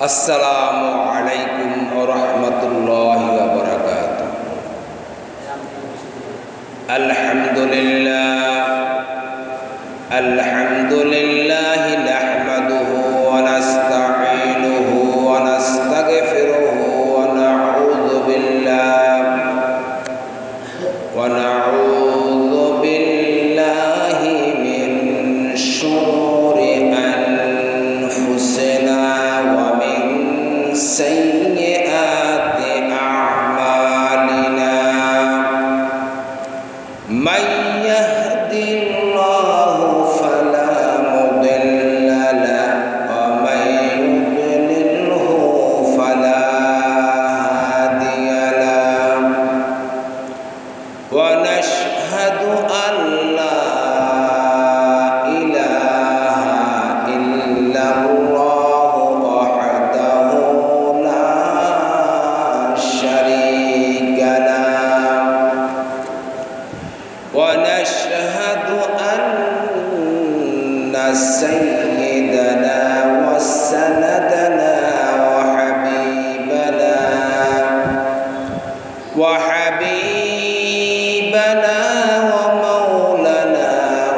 আসসালামু আলাইকুম ওয়া রাহমাতুল্লাহি ওয়া বারাকাতুহু। আলহামদুলিল্লাহি নাহমাদুহু ওয়া নাস্তাঈনুহু ওয়া নাস্তাগফিরুহু ওয়া নাউযু বিল্লাহি মিন শুরুরি আনফুসিনা ওয়া মিন সাইয়্যাতি আ'মালিনা। মান ইয়াহদিল্লাহু ফালা মুদিল্লা লাহু ওয়া মান ইউদ্লিলহু ফালা হাদিয়া লাহু। ওয়া নাশহাদু আন লা ইলাহা ইল্লাল্লাহু ওয়াহদাহু লা শারীকা লাহু। ওয়া নাশহাদু আন্না সাইয়্যিদানা ওয়া সানাদানা ওয়া হাবিবানা ومولانا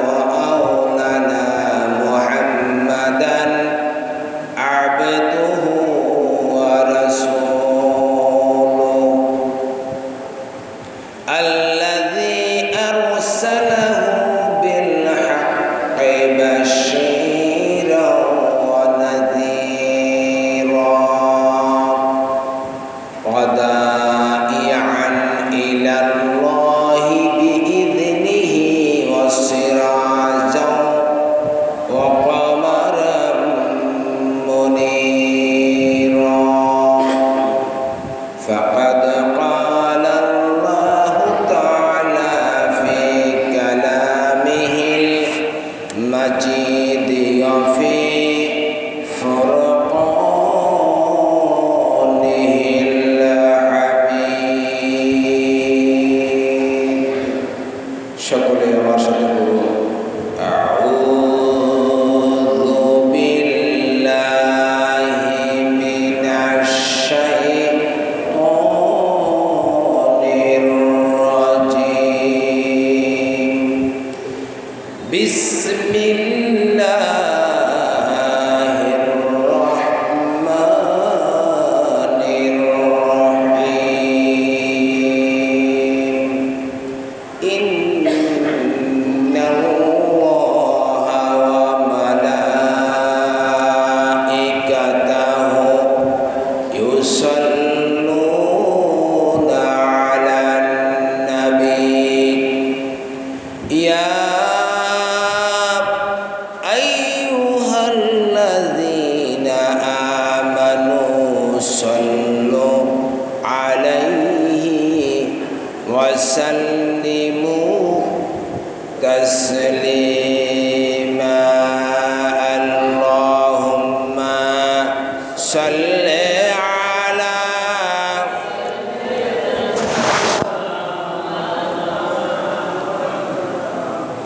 وأولانا محمدا عبده ورسوله الذي أرسله بالحق بشيرا ونذيرا وداعيا إلى الله بإذنه وسراجا وقمرا منيرا. فقد قال الله تعالى في كلامه المجيد وفي فرقانه الحميد. সকলে আমার সাথে বলুন আউযু বিল্লাহি মিনাশ শাইতানির রাজীম। বিসমিল্লাহির রহমানির রহিম। ইন্নাল্লাহা ওয়া মালাইকাতাহু ইউসাল্লুনা আলান নাবী ইয়া আইয়ুহাল্লাযীনা আমানু সাল্লু আলাইহি ওয়া সাল্লিমু তাসলিমা। আল্লাহুম্মা সাল্লি আলা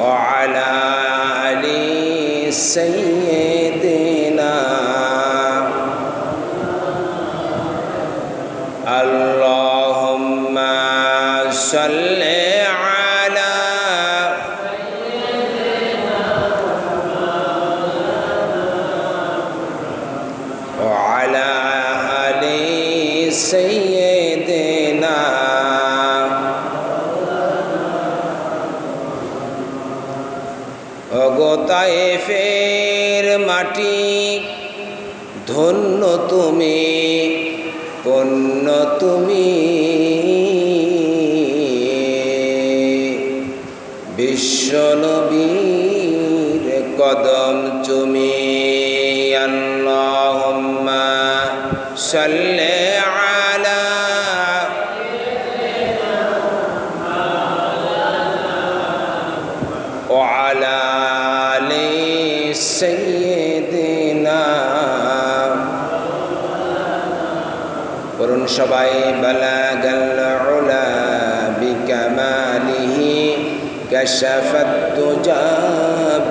ওয়া আলা আলি সাইয়্যিদিনা। اللهم صل على وعلى آل سيدنا। ওগো তায়েফের মাটি ধন্য তুমি, পূণ্য তুমি, বিশ্বনবীর কদম চুমি। আল্লাহুম্মা সাল্লি আলা ওয়া আলা আলি সাইয়্যিদিনা। পড়ুন সবাই বালাগাল উলা বিকামালিহি কাশাফাত তুজা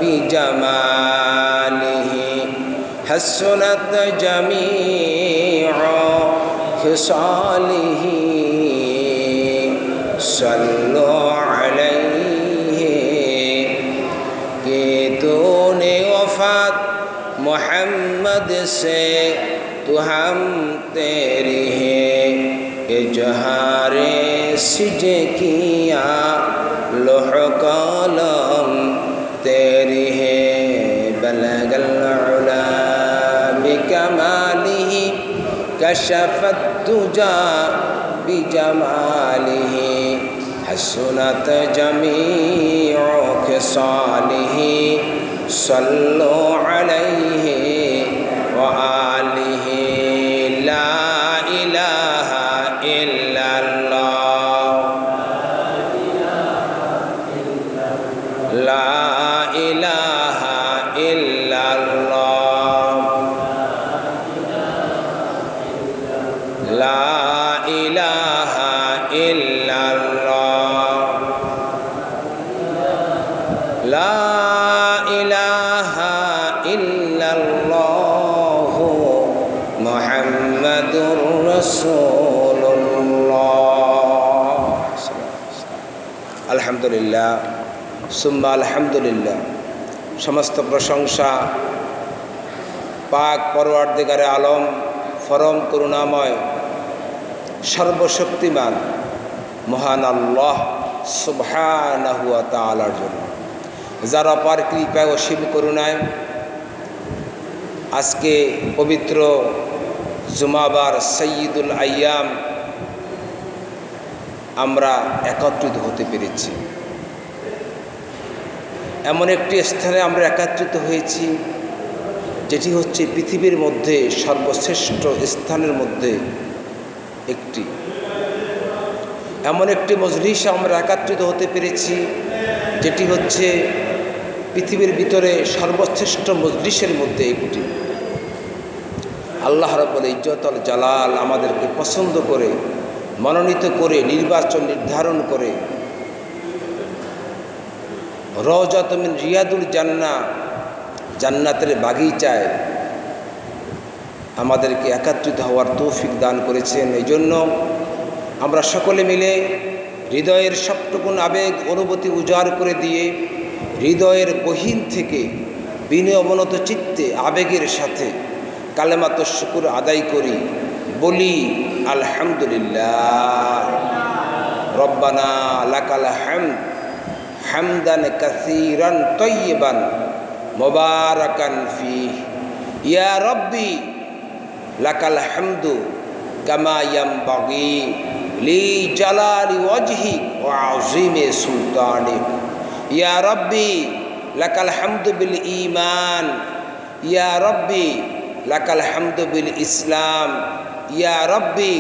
বিজামালিহি حسنت جميع خصاله صلوا عليه کہ तूने वफात मोहम्मद से तो हम तेरी है इजहारे सिजे किया लोह कलम तेरी है बलगल उला बिकमालिही कशफत तुजा बिजमालिही हसनत जमीउ खिसालिही सल्लु अलैहि व आलिहि ला इलाहा इल्लल्लाह ला इलाहा इल्लल्लाह ला इलाहा इल्लल्लाह ला इलाहा इल्लल्लाह मुहम्मदुर रसूलुल्लाह। अल्हम्दुलिल्लाह सुम्मा अल्हम्दुलिल्लाह। समस्त प्रशंसा पाक परवरदिगारे आलम परम करुणामय सर्वशक्तिमान महान आल्लाह सुबहानाहु वा ताआलार जন্য, যার অপার কৃপায় অসীম করুণায় আজকে পবিত্র জুমাবার সৈয়দুল আইয়াম আমরা একত্রিত হতে পেরেছি। এমন একটি স্থানে আমরা একত্রিত হয়েছি যেটি হচ্ছে পৃথিবীর মধ্যে সর্বশ্রেষ্ঠ স্থানের মধ্যে একটি। এমন একটি মজলিসে আমরা একত্রিত হতে পেরেছি যেটি হচ্ছে পৃথিবীর ভিতরে সর্বশ্রেষ্ঠ মজলিসের মধ্যে একটি। আল্লাহ রাব্বুল ইজ্জতুল জালাল আমাদেরকে পছন্দ করে মনোনীত করে নির্ধারণ করে রওজাতুম মিন রিয়াদুল জান্নাহ জান্নাতের বাগিচায় আমাদেরকে একত্রিত হওয়ার তৌফিক দান করেছেন। এই জন্য আমরা সকলে মিলে হৃদয়ের সবটুকুন আবেগ অনুভূতি উজাড় করে দিয়ে হৃদয়ের গহীন থেকে বিনয় অবনত চিত্তে আবেগের সাথে কালেমাত শুকুর আদায় করি, বলি আলহামদুলিল্লাহ রব্বানা লাকাল হামদ হামদান কাসীরান তাইয়িবান মুবারাকান ফীহি ইয়া রব্বি লাকাল হামদু কামা ইয়ামবাগি লি জালালি ওয়াজহি ওয়া আযীমি সুলতানিক ইয়া রব্বি লাকাল হামদু বিল ঈমান ইয়া রব্বি লাকাল হামদু বিল ইসলাম ইয়া রব্বি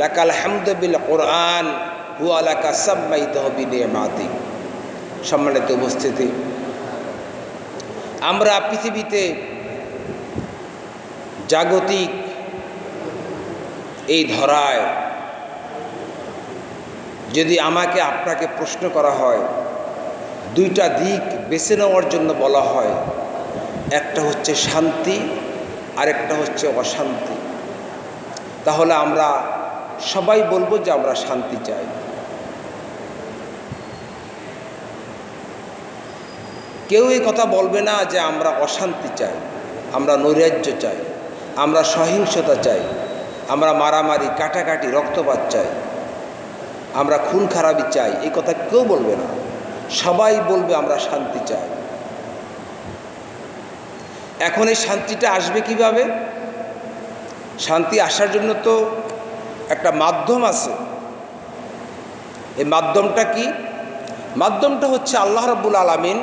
লাকাল হামদু বিল কুরআন হুয়া লাকা সাম্মাইতাহু বিনিমাতিক। সম্মানিত উপস্থিতি, আমরা পৃথিবীতে জাগতিক এই ধরায় যদি আমাকে আপনাকে প্রশ্ন করা হয়, দুইটা দিক বেছে নেওয়ার জন্য বলা হয়, একটা হচ্ছে শান্তি আর একটা হচ্ছে অশান্তি, তাহলে আমরা সবাই বলবো যে আমরা শান্তি চাই। কেউ এই কথা বলবে না যে আমরা অশান্তি চাই, আমরা নৈরাজ্য চাই, আমরা সহিংসতা চাই, আমরা মারামারি কাটাকাটি রক্তপাত চাই, আমরা খুন খারাপি চাই, এই কথা কেউ বলবে না। সবাই বলবে আমরা শান্তি চাই। এখন এই শান্তিটা আসবে কিভাবে? শান্তি আসার জন্য তো একটা মাধ্যম আছে। এই মাধ্যমটা কি? মাধ্যমটা হচ্ছে আল্লাহ রাব্বুল আলামিন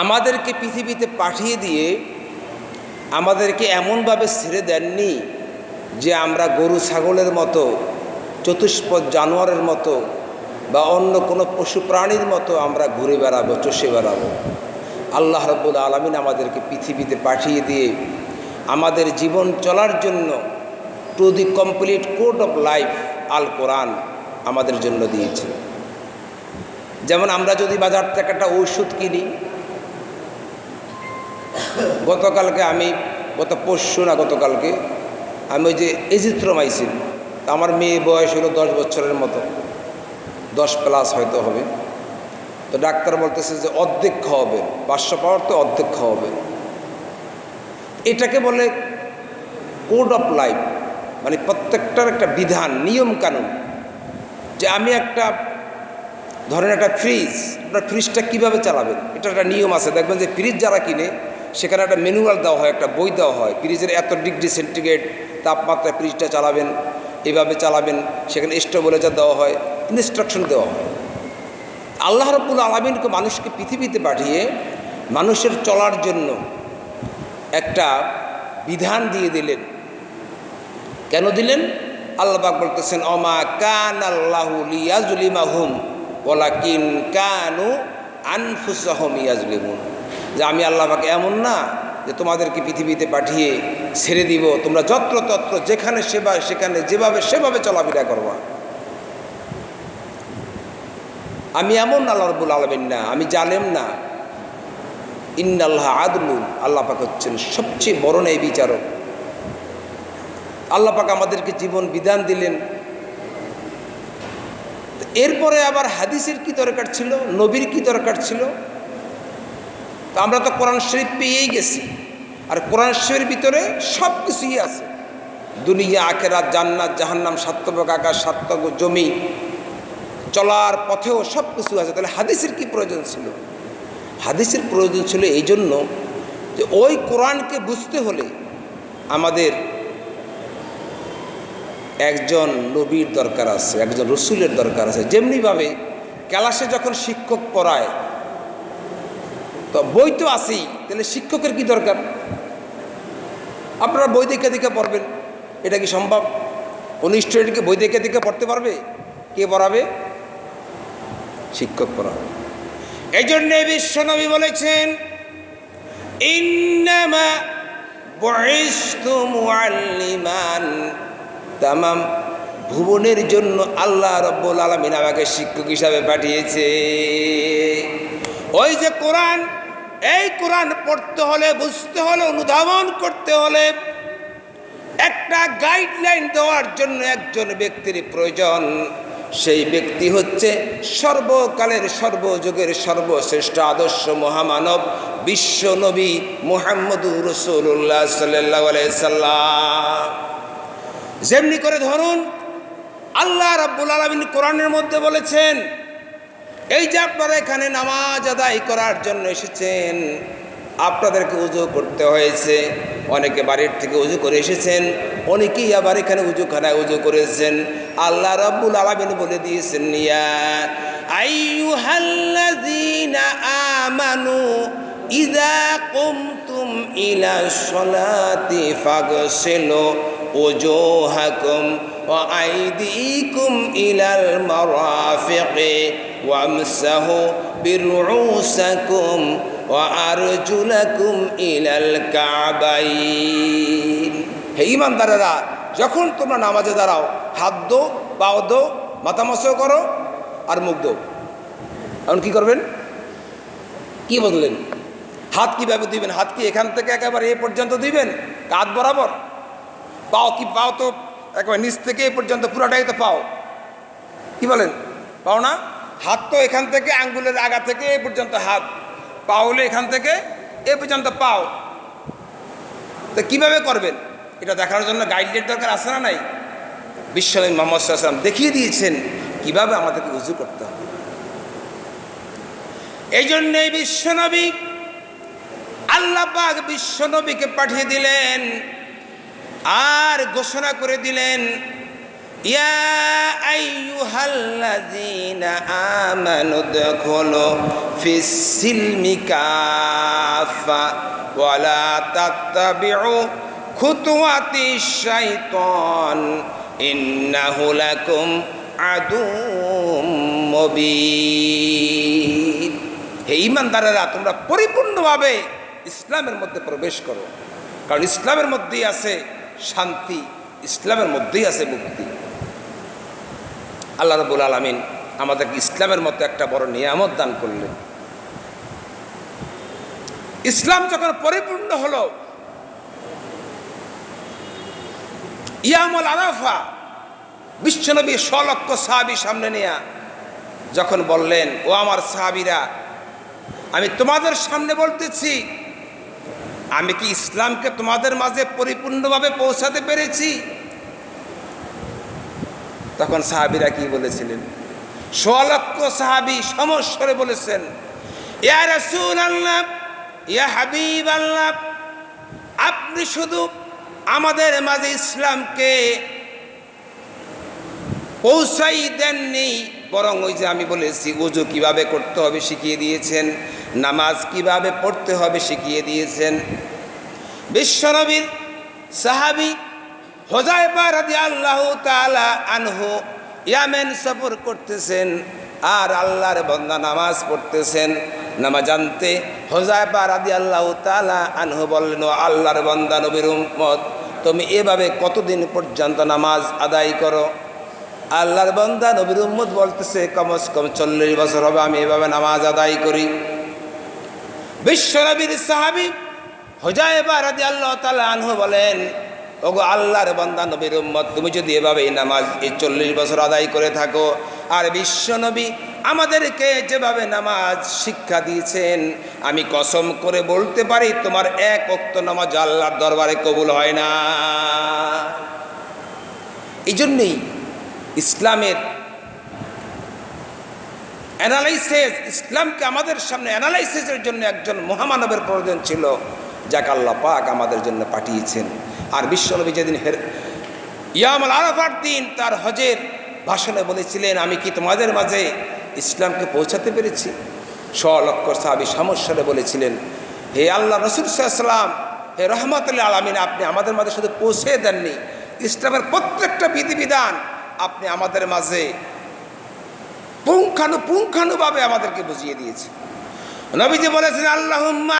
আমাদেরকে পৃথিবীতে পাঠিয়ে দিয়ে আমাদেরকে এমনভাবে ছেড়ে দেননি যে আমরা গরু ছাগলের মতো, চতুষ্পদ জানোয়ারের মতো বা অন্য কোনো পশু প্রাণীর মতো আমরা ঘুরে বেড়াবো, চষে বেড়াবো। আল্লাহ রাব্বুল আলামিন আমাদেরকে পৃথিবীতে পাঠিয়ে দিয়ে আমাদের জীবন চলার জন্য to the complete code of life আল কোরআন আমাদের জন্য দিয়েছে। যেমন আমরা যদি বাজার থেকে একটা ঔষধ কিনি, গতকালকে আমি গতকালকে আমি ওই যে এজিথ্রোমাইসিন, আমার মেয়ে বয়স হলো 10 বছরের মতো, 10+ হয়তো হবে। তো ডাক্তার বলতেছে যে অর্ধেক খাওয়াবেন, 500 পাওয়ার তো অর্ধেক খাওয়াবেন। এটাকে বলে কোড অফ লাইফ, মানে প্রত্যেকটার একটা বিধান, নিয়ম কানুন। যে আমি একটা ধরেন একটা ফ্রিজ, আপনার ফ্রিজটা কীভাবে চালাবেন এটা একটা নিয়ম আছে। দেখবেন যে ফ্রিজ যারা কিনে সেখানে একটা ম্যানুয়াল দেওয়া হয়, একটা বই দেওয়া হয়, ফ্রিজের এত ডিগ্রি সেন্টিগ্রেড তাপমাত্রায় ফ্রিজটা চালাবেন, এভাবে চালাবেন, সেখানে স্টেবিলাইজার দেওয়া হয়, ইনস্ট্রাকশন দেওয়া হয়। আল্লাহ রাব্বুল আলামিনকে মানুষকে পৃথিবীতে পাঠিয়ে মানুষের চলার জন্য একটা বিধান দিয়ে দিলেন। কেন দিলেন? আল্লাহ পাক বলতেছেন, অমা কানাল্লাহু লিয়াজলিমাহুম ওয়ালাকিন কানু আনফুসাহুম ইয়াজলিমুন। যে আমি আল্লাহ পাক এমন না যে তোমাদেরকে পৃথিবীতে পাঠিয়ে ছেড়ে দিব, তোমরা যত্রতত্র যেখানে সেখানে যেভাবে সেভাবে চলাফেরা করবা। আমি এমন আল্লাহ রাব্বুল আলামিন না, আমি জালেম না। ইন্নাল্লাহ আদলুন, আল্লাহ পাক হচ্ছেন সবচেয়ে বড় ন্যায় বিচারক। আল্লাহ পাক আমাদেরকে জীবন বিধান দিলেন। এরপরে আবার হাদিসের কি দরকার ছিল, নবীর কি দরকার ছিল? তো আমরা তো কোরআন শরীফ পেয়েই গেছি, আর কোরআন শরীফের ভিতরে সব কিছুই আছে। দুনিয়া, আখিরাত, জান্নাত, জাহান্নাম, সাতভাগ আকাশ, সাতভাগ জমি, চলার পথেও সব কিছু আছে। তাহলে হাদিসের কি প্রয়োজন ছিল? হাদিসের প্রয়োজন ছিল এই জন্য যে ওই কোরআনকে বুঝতে হলে আমাদের একজন নবীর দরকার আছে, একজন রসুলের দরকার আছে। যেমনিভাবে ক্লাসে যখন শিক্ষক পড়ায় তো বই তো আছেই, তাহলে শিক্ষকের কি দরকার? আপনারা বই দেখে দেখে পড়বেন, এটা কি সম্ভব? কোন স্টুডেন্টকে বই দেখে দেখে পড়তে পারবে? কে পড়াবে? শিক্ষক পড়াবে। এই জন্য বিশ্বনবী বলেছেন, ইন্নামা বুইসতু মুআল্লিমান। তামাম ভুবনের জন্য আল্লাহ রাব্বুল আলামিন আমাকে শিক্ষক হিসাবে পাঠিয়েছে। ওই যে কোরআন, এই কোরআন পড়তে হলে, বুঝতে হলে, অনুধাবন করতে হলে একটা গাইডলাইন দেওয়ার জন্য একজন ব্যক্তির প্রয়োজন। সেই ব্যক্তি হচ্ছে সর্বকালের সর্বযুগের সর্বশ্রেষ্ঠ আদর্শ মহামানব বিশ্ব নবী মুহাম্মদুর রাসূলুল্লাহ সাল্লাল্লাহু আলাইহি সাল্লাম। যেমনি করে ধরুন আল্লাহ রাব্বুল আলামিন কোরআনের মধ্যে বলেছেন, এই যে আপনারা এখানে নামাজ আদায় করার জন্য এসেছেন, আপনাদেরকে উযু করতে হয়েছে। অনেকে বাড়ির থেকে উযু করে এসেছেন, অনেকেই আবার এখানে উযুখানায় উযু করেছেন। আল্লাহ রাব্বুল আলামিন বলে দিয়েছেন, ইয়া আইয়ুহাল্লাযীনা আমানু ইযা কুমতুম ইলা সলাতি ফাগসিলু উজুহাকুম ওয়া আইদিকুম ইলাল মারাফিকি ওয়ামসাহু বিরউসাকুম ওয়া আরজুলাকুম ইলাল কাবাইন। হে ঈমানদারেরা, যখন তোমরা নামাজে দাঁড়াও, হাত দো, পাও দো, মাথা মসহ করো আর মুখ দো। এখন কি করবেন? কি বললেন? হাত কিভাবে দিবেন? হাত কি এখান থেকে একেবারে এ পর্যন্ত দিবেন কাঁধ বরাবর? পাও কি? পাও তো একেবারে নিচ থেকে এ পর্যন্ত পুরাটাই তো পাও। কি বলেন? পাও না? হাত তো এখান থেকে আঙ্গুলের আগা থেকে এ পর্যন্ত হাত, পা হলে এখান থেকে এ পর্যন্ত পাও। তো কিভাবে করবেন এটা দেখার জন্য গাইডলাইন দরকার আছে না নাই? বিশ্বনবী মুহাম্মদ সাল্লাল্লাহু আলাইহি ওয়াসাল্লাম দেখিয়ে দিয়েছেন কিভাবে আমাদেরকে উযু করতে হবে। এই জন্যই বিশ্বনবী, আল্লাহ পাক বিশ্বনবীকে পাঠিয়ে দিলেন আর ঘোষণা করে দিলেন, ইয়া আইয়ুহাল্লাযীনা আমানু দুখুলু ফিস সিলমি কাফা ওয়া লা তাত্তাবিউ খুতুওয়াতিশ শাইতান ইন্নাহু লাকুম আদুউম মুবিন। হে ঈমানদারেরা, তোমরা পরিপূর্ণভাবে ইসলামের মধ্যে প্রবেশ করো, কারণ ইসলামের মধ্যেই আছে শান্তি, ইসলামের মধ্যেই আছে মুক্তি। আল্লাহ রাব্বুল আলামিন আমাদেরকে ইসলামের মধ্যে একটা বড় নিয়ামত দান করলেন। ইসলাম যখন পরিপূর্ণ হলো, ইয়ামুল আরাফা বিশ্বনবী 100 লক্ষ সাহাবী সামনে নিয়ে যখন বললেন, ও আমার সাহাবীরা, আমি তোমাদের সামনে বলতেছি, আমি কি ইসলামকে তোমাদের মাঝে পরিপূর্ণভাবে পৌঁছাতে পেরেছি? তখন সাহাবীরা কি বলেছিলেন? 100 লক্ষ সাহাবী সমস্বরে বলেছেন, ইয়া রাসূলুল্লাহ, ইয়া হাবিবাল্লাহ, আপনি শুধু আমাদের মাঝে ইসলামকে পৌঁছাই দেননি, বরং ওই যে আমি বলেছি ওযু কিভাবে করতে হবে শিখিয়ে দিয়েছেন, নামাজ কিভাবে পড়তে হবে শিখিয়ে দিয়েছেন। বিশ্বনবীর সাহাবী হুযায়ফা রাদিয়াল্লাহু তাআলা আনহু ইয়ামেন সফর করতেছেন, আর আল্লাহর বান্দা নামাজ পড়তেছেন। নামাজ জানতে হুযায়ফা রাদিয়াল্লাহু তাআলা আনহু বললেন, ও আল্লাহর বান্দা নবীর উম্মত, তুমি এভাবে কতদিন পর্যন্ত নামাজ আদায় করো? আল্লাহর বান্দা নবীর উম্মত বলতেছে, কমস কম 40 বছর হবে আমি এভাবে নামাজ আদায় করি। বিশ্বনবীর সাহাবী হুযায়ফা রাদিয়াল্লাহু তাআলা আনহু বলেন, ওগো আল্লাহর বান্দা নবীর উম্মত, তুমি যদি এভাবে এই নামাজ 40 বছর আদায় করে থাকো, আর বিশ্বনবী আমাদেরকে যেভাবে নামাজ শিক্ষা দিয়েছেন, আমি কসম করে বলতে পারি তোমার এক ওয়াক্ত নামাজ আল্লাহর দরবারে কবুল হয় না। এই জন্যই ইসলামের অ্যানালাইসিস, ইসলামকে আমাদের সামনে অ্যানালাইসিসের জন্য একজন মহামানবের প্রয়োজন ছিল, যাকে আল্লাহ পাক আমাদের জন্য পাঠিয়েছেন। আর বিশ্বনবী যেদিন ইয়ামুল আরাফার দিন তার হজের ভাষণে বলেছিলেন, আমি কি তোমাদের মাঝে ইসলামকে পৌঁছাতে পেরেছি? 100 লক্ষ সাহাবী সমস্বরে বলেছিলেন, হে আল্লাহ রাসূল সাল্লাল্লাহু আলাইহি ওয়াসাল্লাম, হে রহমাতুল আলামিন, আপনি আমাদের মাঝে শুধু পৌঁছে দেননি, ইসলামের প্রত্যেকটা বিধিবিধান আপনি আমাদের মাঝে পুঙ্খানুপুঙ্খানুভাবে আমাদেরকে বুঝিয়ে দিয়েছে। নবীজি বলেছেন, আল্লাহুম্মা